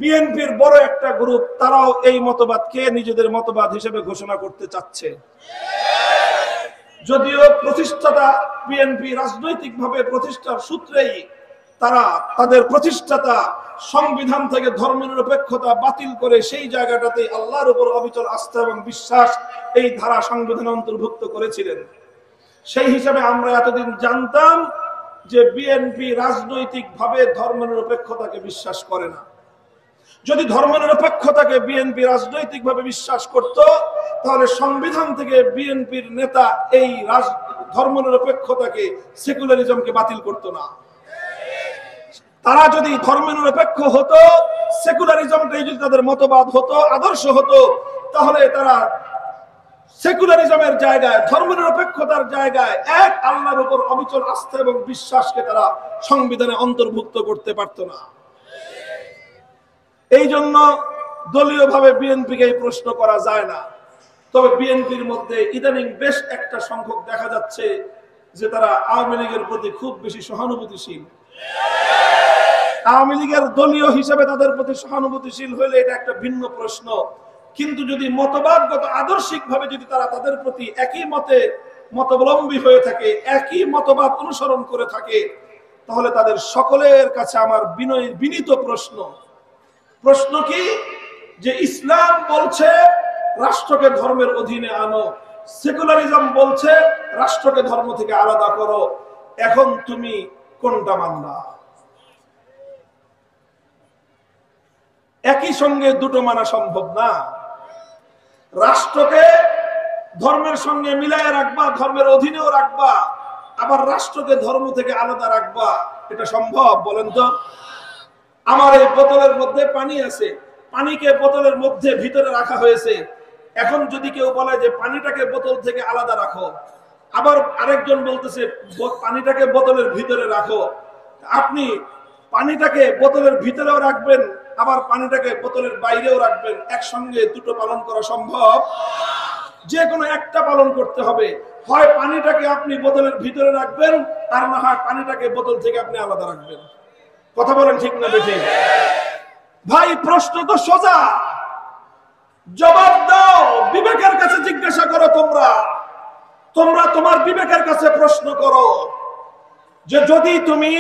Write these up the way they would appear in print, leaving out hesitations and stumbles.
বিএনপির বড় একটা গ্রুপ তারাও এই মতবাদকে নিজেদের মতবাদ হিসেবে ঘোষণা করতে চাচ্ছে। যদিও প্রতিষ্ঠাতা বিএনপি রাজনৈতিকভাবে প্রতিষ্ঠার সূত্রেই তারা তাদের প্রতিষ্ঠাতা সংবিধান থেকে ধর্মনিরপেক্ষতা বাতিল করে সেই জায়গাটাতে আল্লাহর উপর অবিচল আস্থা এবং বিশ্বাস এই ধারা সংবিধানে অন্তর্ভুক্ত করেছিলেন। সেই হিসাবে আমরা এতদিন জানতাম যে বিএনপি রাজনৈতিকভাবে ধর্মনিরপেক্ষতাকে বিশ্বাস করে না। যদি ধর্মনিরপেক্ষতাকে বিএনপি রাজনৈতিকভাবে বিশ্বাস করত তাহলে সংবিধান থেকে বিএনপির নেতা এই ধর্মনিরপেক্ষতাকে সেকুলারিজমকে বাতিল করত না। তারা যদি ধর্মনিরপেক্ষ হতো, সেকুলারিজমটাই যদি তাদের মতবাদ হতো, আদর্শ হতো, তাহলে তারা সেকুলারিজমের জায়গায়, ধর্মনিরপেক্ষতার জায়গায় এক আল্লাহর উপর অবিচল আস্থা এবং বিশ্বাসকে তারা সংবিধানে অন্তর্ভুক্ত করতে পারত না। এই জন্য দলীয়ভাবে বিএনপিকে এই প্রশ্ন করা যায় না। তবে বিএনপির মধ্যে ইদানিং বেশ একটা সংখ্যক দেখা যাচ্ছে যে তারা আওয়ামী লীগের প্রতি খুব বেশি সহানুভূতিশীল। আওয়ামী লীগের দলীয় হিসেবে তাদের প্রতি সহানুভূতিশীল হলে এটা একটা ভিন্ন প্রশ্ন, কিন্তু যদি মতবাদগত আদর্শিক ভাবে যদি তারা তাদের প্রতি একই মতাবলম্বী হয়ে থাকে, একই মতবাদ অনুসরণ করে থাকে, তাহলে তাদের সকলের কাছে আমার বিনীত প্রশ্ন কি, যে ইসলাম বলছে রাষ্ট্রকে ধর্মের অধীনে আনো, সেকুলারিজম বলছে রাষ্ট্রকে ধর্ম থেকে আলাদা করো, এখন তুমি কোনটা মানবা? একই সঙ্গে দুটো মানা সম্ভব না। রাষ্ট্রকে ধর্মের সঙ্গে মিলায় রাখবা, ধর্মের অধীনেও রাখবা, আবার রাষ্ট্রকে ধর্ম থেকে আলাদা রাখবা, এটা সম্ভব? বলেন তো। আমার এই বোতলের মধ্যে পানি আছে, পানিকে বোতলের মধ্যে ভিতরে রাখা হয়েছে। এখন যদি কেউ বলে যে পানিটাকে বোতল থেকে আলাদা রাখো, আবার আরেকজন বলতেছে পানিটাকে বোতলের ভিতরে রাখো, আপনি পানিটাকে বোতলের ভিতরেও রাখবেন, আবার পানিটাকে বোতলের বাইরেও রাখবেন, একসঙ্গে দুটো পালন করা সম্ভব? যে কোনো একটা পালন করতে হবে। হয় পানিটাকে আপনি বোতলের ভিতরে রাখবেন, আর না হয় পানিটাকে বোতল থেকে আপনি আলাদা রাখবেন। কথা বলেন ঠিক না বেঠিক? ভাই প্রশ্ন তো সোজা, জবাব দাও। বিবেকের কাছে জিজ্ঞাসা করো, তোমরা তোমার বিবেকের কাছে প্রশ্ন করো যে যদি তুমি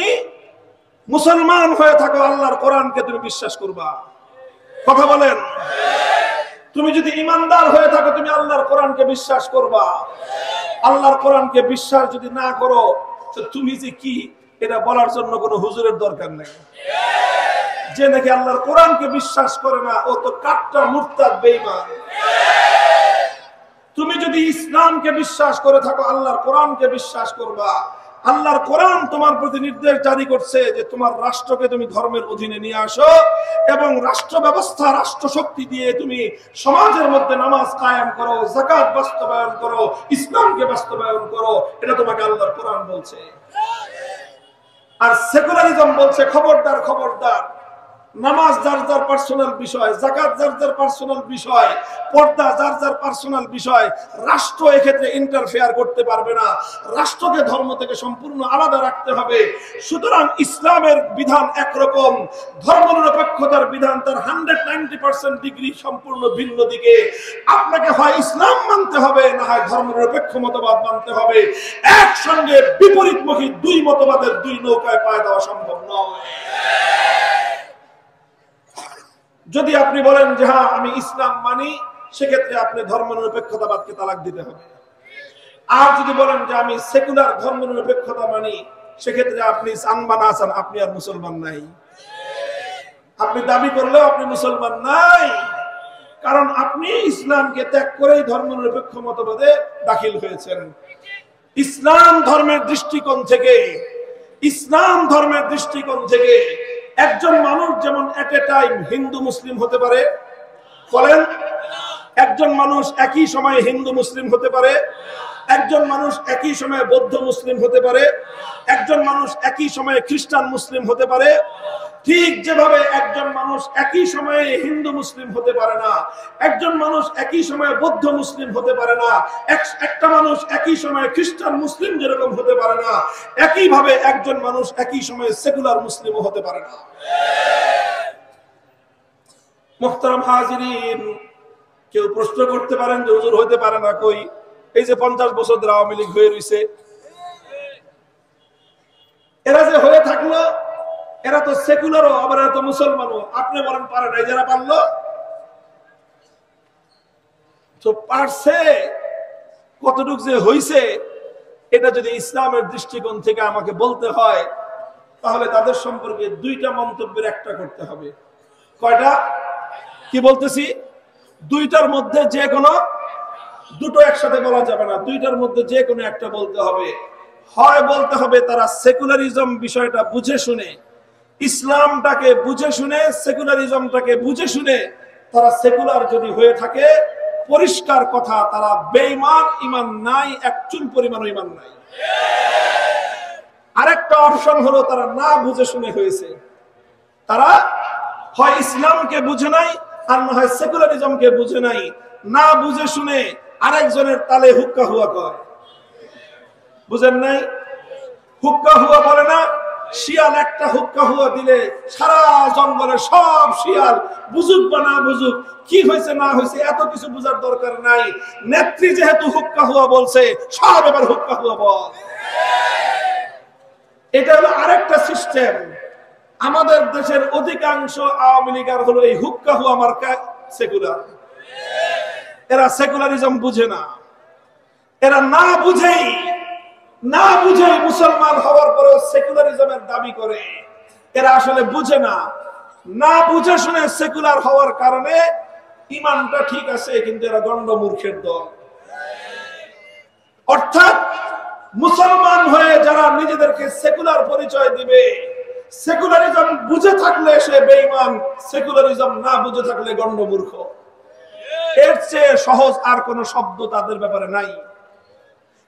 মুসলমান হয়ে থাকো, আল্লাহর কোরআনকে তুমি বিশ্বাস করবা? কথা বলেন। তুমি যদি ইমানদার হয়ে থাকো, তুমি আল্লাহর কোরআনকে বিশ্বাস করবা? আল্লাহর কোরআনকে বিশ্বাস যদি না করো, তো তুমি যে কি এটা বলার জন্য কোনো হুজুরের দরকার নেই। যে নাকি আল্লাহর কোরআনকে বিশ্বাস করে না, ও তো কাট্টা মুরতাদ বেঈমান। তুমি যদি ইসলামকে বিশ্বাস করে থাকো, আল্লাহর কোরআনকে বিশ্বাস করবা। আল্লাহর কোরআন তোমার প্রতি নির্দেশ জারি করছে যে তোমার রাষ্ট্রকে তুমি ধর্মের অধীনে নিয়ে আসো এবং রাষ্ট্র ব্যবস্থা, রাষ্ট্র শক্তি দিয়ে তুমি সমাজের মধ্যে নামাজ কায়েম করো, যাকাত বাস্তবায়ন করো, ইসলামকে বাস্তবায়ন করো। এটা তোমাকে আল্লাহর কোরআন বলছে। আর সেকুলারিজম বলছে খবরদার, নামাজ যার যার পার্সোনাল বিষয়, যাকাত যার যার পার্সোনাল বিষয়, পর্দা যার যার পার্সোনাল বিষয়, রাষ্ট্র এক্ষেত্রে ইন্টারফেয়ার করতে পারবে না, রাষ্ট্রকে ধর্ম থেকে সম্পূর্ণ আলাদা রাখতে হবে। সুতরাং ইসলামের বিধান একরকম, ধর্মনিরপেক্ষতার বিধান তার 190% ডিগ্রি সম্পূর্ণ ভিন্ন দিকে। আপনাকে হয় ইসলাম মানতে হবে, না হয় ধর্মনিরপেক্ষ মতবাদ মানতে হবে। একসঙ্গে বিপরীতমুখী দুই মতবাদের দুই নৌকায় পায়ে দেওয়া সম্ভব নয়। যদি আপনি বলেন যে হ্যাঁ আমি ইসলাম মানি, সেক্ষেত্রে আপনি ধর্মনিরপেক্ষতাবাদকে তালাক দিতে হবে। আর যদি বলেন যে আমি সেকুলার ধর্মনিরপেক্ষতা মানি, সেক্ষেত্রে আপনি চান বা না চান, আপনি আর মুসলমান নাই। আপনি দাবি করলেও আপনি মুসলমান নাই, কারণ আপনি ইসলামকে ত্যাগ করেই ধর্মনিরপেক্ষ মতবাদে দাখিল হয়েছেন। ইসলাম ধর্মের দৃষ্টিকোণ থেকে একজন মানুষ যেমন এট এ টাইম হিন্দু মুসলিম হতে পারে, বলেন, একজন মানুষ একই সময়ে হিন্দু মুসলিম হতে পারে, একজন মানুষ একই সময়ে বৌদ্ধ মুসলিম হতে পারে, একজন মানুষ একই সময়ে খ্রিস্টান মুসলিম হতে পারে। ঠিক যেভাবে একজন মানুষ একই সময়ে হিন্দু মুসলিম হতে পারে না, একজন মানুষ একই সময়ে বৌদ্ধ মুসলিম হতে পারে না, একটা মানুষ একই সময়ে খ্রিস্টান মুসলিম যেরকম হতে পারে না, একইভাবে একজন মানুষ একই সময়ে সেকুলার মুসলিমও হতে পারে না। মুহতারাম হাজিরিন, কেউ প্রশ্ন করতে পারেন যে হুজুর হইতে পারে না কই? এই যে 50 বছর ধরে আওয়ামী লীগ হয়ে রইছে, এরা যে হয়ে থাকলো, এরা তো সেকুলারও আবার এরা তো মুসলমানও। আপনি বলেন পারে নাই, যারা পারলো তো পারছে, কতটুক যে হইছে এটা যদি ইসলামের দৃষ্টিকোণ থেকে আমাকে বলতে হয়, তাহলে তাদের সম্পর্কে দুইটা মন্তব্যের একটা করতে হবে। কয়টা? কি বলতেছি? দুইটার মধ্যে যে কোনো দুটো একসাথে বলা যাবে না, দুইটার মধ্যে যে কোনো একটা বলতে হবে। হয় বলতে হবে তারা সেকুলারিজম বিষয়টা বুঝে শুনে, ইসলামটাকে বুঝে শুনে, সেকুলারিজমটাকে বুঝে শুনে তারা সেকুলার যদি হয়ে থাকে, পরিষ্কার কথা তারা বেঈমান, ঈমান নাই, এক চুল পরিমাণও ঈমান নাই। আরেকটা অপশন হলো তারা না বুঝে শুনে হয়েছে, তারা হয় ইসলামকে বুঝে নাই আর না হয় সেকুলারিজমকে বুঝে নাই। না বুঝে শুনে আরেকজনের তালে হুক্কা হুয়া কয়, বুঝেন নাই? হুক্কা হুয়া বলে না, শিয়াল একটা হুক্কা হুয়া দিলে সারা জঙ্গলে সব শিয়াল, বুঝুক বা না বুঝুক, কি হয়েছে না হয়েছে এত কিছু বুঝার দরকার নাই। নেত্রী যেহেতু হুক্কা হুয়া বলছে, সব এবার হুক্কা হুয়া বল। এটা হলো আরেকটা সিস্টেম। আমাদের দেশের অধিকাংশ আওয়ামী লীগের হলো এই হুক্কা হুয়া মার্কা সেকুলার। এরা সেকুলারিজম বুঝে না, এরা না বুঝেই মুসলমান হওয়ার পরেও সেকুলারিজমের দাবি করে। এরা আসলে বুঝে না, না বুঝে শুনে সেকুলার হওয়ার কারণে ঈমানটা ঠিক আছে, কিন্তু এরা গণ্ড মূর্খের দল। অর্থাৎ মুসলমান হয়ে যারা নিজেদেরকে সেকুলার পরিচয় দিবে, সেকুলারিজম বুঝে থাকলে সে বেঈমান, সেকুলারিজম না বুঝে থাকলে গণ্ড মূর্খ। এর চেয়ে সহজ আর কোন শব্দ তাদের ব্যাপারে নাই,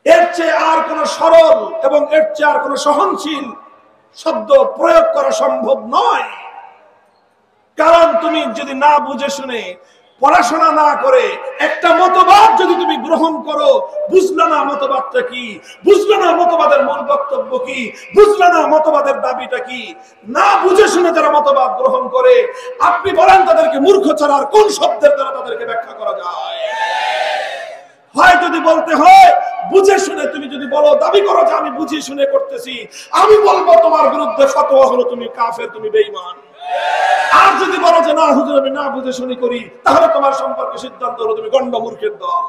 এর চেয়ে আর কোন সরল এবং এর চেয়ে আর কোন সহনশীল শব্দ প্রয়োগ করা সম্ভব নয়। কারণ তুমি যদি না বুঝে শুনে, পড়াশোনা না করে একটা মতবাদ যদি তুমি গ্রহণ করো, বুঝলে না মতবাদটা কি, বুঝলে না মতবাদের মূল বক্তব্য কি, বুঝলে না মতবাদের দাবিটা কি, না বুঝে শুনে যারা মতবাদ গ্রহণ করে, আপনি বলেন তাদেরকে মূর্খ ছাড়া আর কোন শব্দের দ্বারা তাদেরকে ব্যাখ্যা করা যায়? হয় যদি বলতে হয় বুঝে শুনে, তুমি যদি বলো, দাবি করো যে আমি বুঝে শুনে করতেছি, আমি বলবো তোমার বিরুদ্ধে ফতোয়া হলো তুমি কাফের, তুমি বেঈমান। আর যদি বলো যে না হুজুর আমি না বুঝে শুনি করি, তাহলে তোমার সম্পর্কে সিদ্ধান্ত হলো তুমি গণ্ড মূর্খের দল।